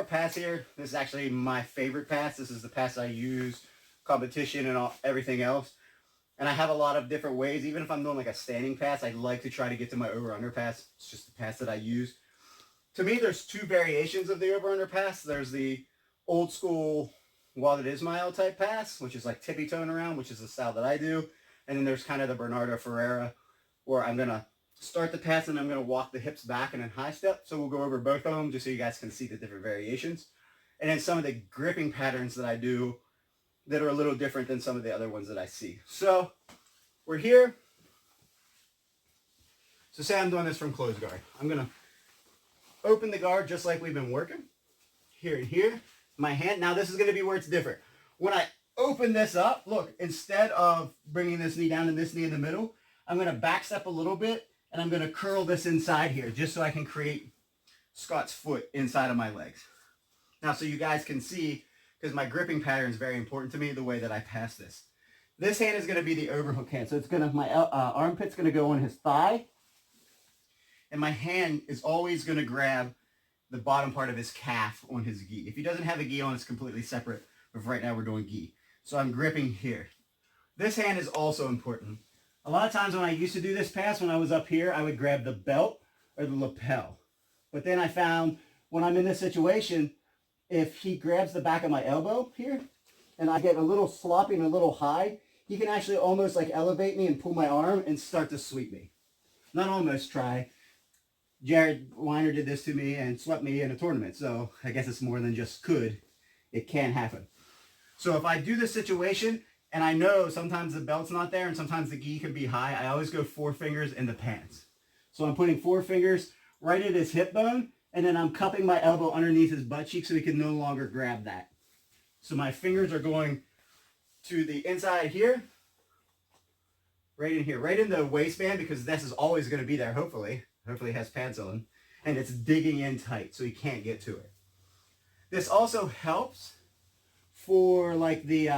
pass here. This is actually my favorite pass. This is the pass I use, competition and everything else. And I have a lot of different ways. Even if I'm doing like a standing pass, I like to try to get to my over-under pass. It's just the pass that I use. To me, there's two variations of the over-under pass. There's the old school While It Is Mile type pass, which is like tippy-toeing around, which is the style that I do. And then there's kind of the Bernardo Ferreira, where I'm going to start the pass and I'm going to walk the hips back and then high step. So we'll go over both of them just so you guys can see the different variations. And then some of the gripping patterns that I do that are a little different than some of the other ones that I see. So we're here. So say I'm doing this from closed guard. I'm going to open the guard just like we've been working. Here and here. My hand. Now this is going to be where it's different. When I open this up, look, instead of bringing this knee down and this knee in the middle, I'm going to back step a little bit and I'm going to curl this inside here just so I can create Scott's foot inside of my legs. Now so you guys can see, because my gripping pattern is very important to me, the way that I pass this. This hand is going to be the overhook hand. So it's going to, my armpit's going to go on his thigh. And my hand is always going to grab the bottom part of his calf on his gi. If he doesn't have a gi on, it's completely separate. But right now we're doing gi. So I'm gripping here. This hand is also important. A lot of times when I used to do this pass, when I was up here, I would grab the belt or the lapel. But then I found when I'm in this situation, if he grabs the back of my elbow here, and I get a little sloppy and a little high, he can actually almost like elevate me and pull my arm and start to sweep me. Not almost, try. Jared Weiner did this to me and swept me in a tournament. So I guess it's more than just could. It can happen. So if I do this situation, and I know sometimes the belt's not there and sometimes the gi can be high, I always go 4 fingers in the pants. So I'm putting 4 fingers right at his hip bone, and then I'm cupping my elbow underneath his butt cheek so he can no longer grab that. So my fingers are going to the inside here, right in here, right in the waistband, because this is always going to be there, hopefully. Hopefully it has pads on. And it's digging in tight so he can't get to it. This also helps for like the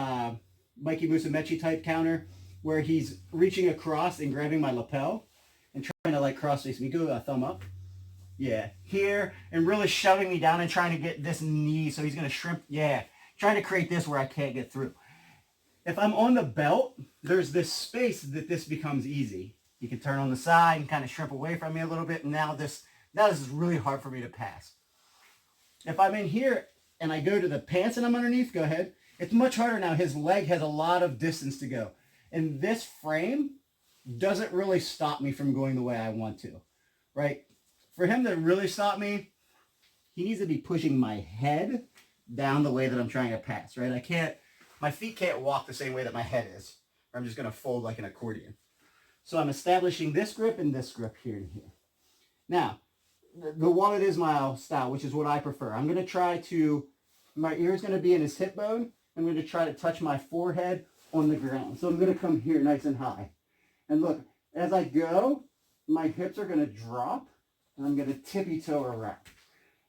Mikey Musumeci type counter, where he's reaching across and grabbing my lapel and trying to like cross face me. Go a thumb up. Yeah, here, and really shoving me down and trying to get this knee, so he's going to shrimp, yeah, trying to create this where I can't get through. If I'm on the belt, there's this space that this becomes easy. You can turn on the side and kind of shrimp away from me a little bit, and now this is really hard for me to pass. If I'm in here and I go to the pants and I'm underneath, go ahead. It's much harder now. His leg has a lot of distance to go. And this frame doesn't really stop me from going the way I want to, right? For him to really stop me, he needs to be pushing my head down the way that I'm trying to pass, right? My feet can't walk the same way that my head is, or I'm just going to fold like an accordion. So I'm establishing this grip and this grip here and here. Now, the While It Is Mile style, which is what I prefer. I'm going to try to, my ear is going to be in his hip bone. I'm going to try to touch my forehead on the ground. So I'm going to come here nice and high. And look, as I go, my hips are going to drop. And I'm going to tippy-toe around.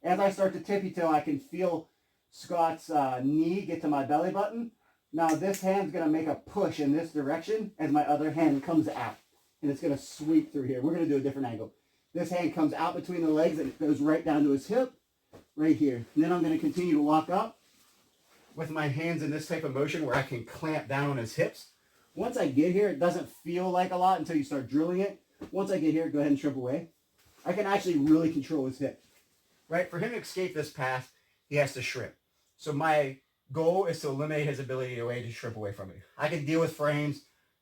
As I start to tippy-toe, I can feel Scott's knee get to my belly button. Now this hand's going to make a push in this direction as my other hand comes out. And it's going to sweep through here. We're going to do a different angle. This hand comes out between the legs and it goes right down to his hip, right here. And then I'm going to continue to walk up with my hands in this type of motion where I can clamp down on his hips. Once I get here, it doesn't feel like a lot until you start drilling it. Once I get here, go ahead and shrimp away. I can actually really control his hip, right? For him to escape this pass, he has to shrimp. So my goal is to eliminate his ability to shrimp away from me. I can deal with frames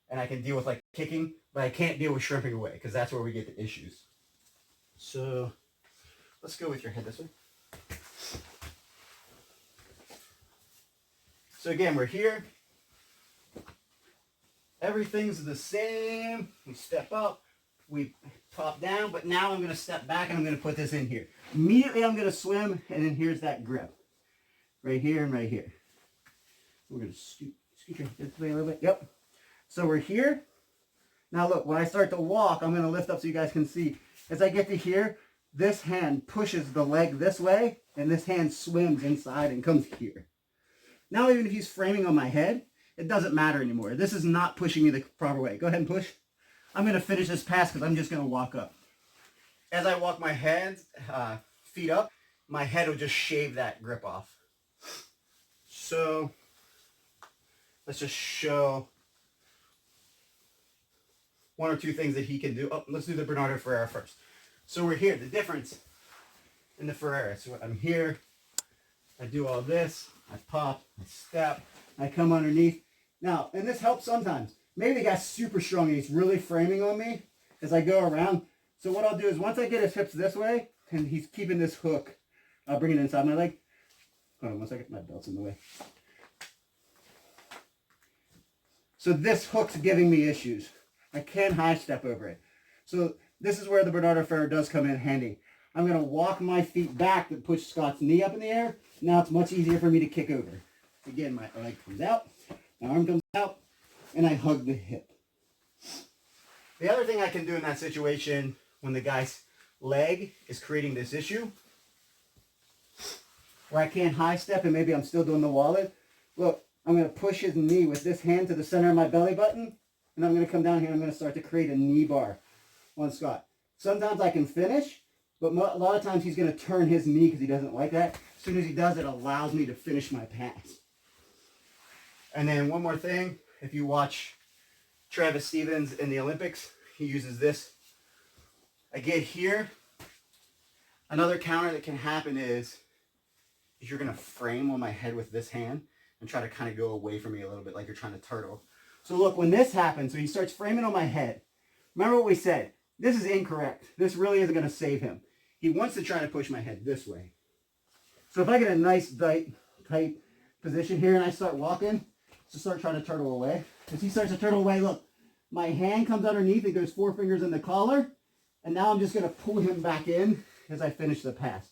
and I can deal with like kicking, but I can't deal with shrimping away because that's where we get the issues. So let's go with your head this way. So again, we're here. Everything's the same. We step up, we top down, but now I'm going to step back and I'm going to put this in here. Immediately I'm going to swim, and then here's that grip. Right here and right here. We're going to scoot your head this way a little bit. Yep. So we're here. Now look, when I start to walk, I'm going to lift up so you guys can see. As I get to here, this hand pushes the leg this way, and this hand swims inside and comes here. Now even if he's framing on my head, it doesn't matter anymore. This is not pushing me the proper way. Go ahead and push. I'm going to finish this pass because I'm just going to walk up. As I walk my hands, feet up, my head will just shave that grip off. So let's just show one or two things that he can do. Oh, let's do the Bernardo Ferrera first. So we're here, the difference in the Ferrera. So I'm here, I do all this, I pop, I step, I come underneath. Now, and this helps sometimes. Maybe the guy's super strong and he's really framing on me as I go around. So what I'll do is once I get his hips this way, and he's keeping this hook, I'll bring it inside my leg. Hold on one second, my belt's in the way. So this hook's giving me issues. I can't high step over it. So this is where the Bernardo Ferrera does come in handy. I'm going to walk my feet back to push Scott's knee up in the air. Now it's much easier for me to kick over. Again, my leg comes out, my arm comes out, and I hug the hip. The other thing I can do in that situation when the guy's leg is creating this issue, where I can't high step and maybe I'm still doing the wallet, look, I'm going to push his knee with this hand to the center of my belly button, and I'm going to come down here and I'm going to start to create a knee bar on Scott. Sometimes I can finish, but a lot of times he's going to turn his knee because he doesn't like that. As soon as he does, it allows me to finish my pass. And then one more thing, if you watch Travis Stevens in the Olympics, he uses this. I get here. Another counter that can happen is you're going to frame on my head with this hand and try to kind of go away from me a little bit like you're trying to turtle. So look, when this happens, so he starts framing on my head. Remember what we said. This is incorrect. This really isn't going to save him. He wants to try to push my head this way. So if I get a nice tight position here and I start walking, to start trying to turtle away. As he starts to turtle away, look, my hand comes underneath and goes 4 fingers in the collar. And now I'm just going to pull him back in as I finish the pass.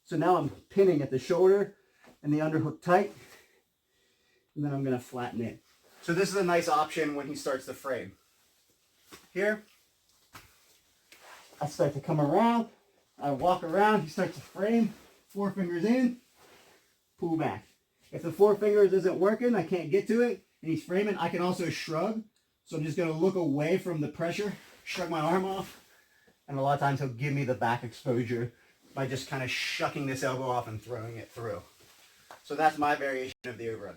So now I'm pinning at the shoulder and the underhook tight. And then I'm going to flatten it. So this is a nice option when he starts to frame. Here, I start to come around. I walk around. He starts to frame. 4 fingers in. Pull back. If the 4 fingers isn't working, I can't get to it, and he's framing, I can also shrug. So I'm just going to look away from the pressure, shrug my arm off, and a lot of times he'll give me the back exposure by just kind of shucking this elbow off and throwing it through. So that's my variation of the overrun.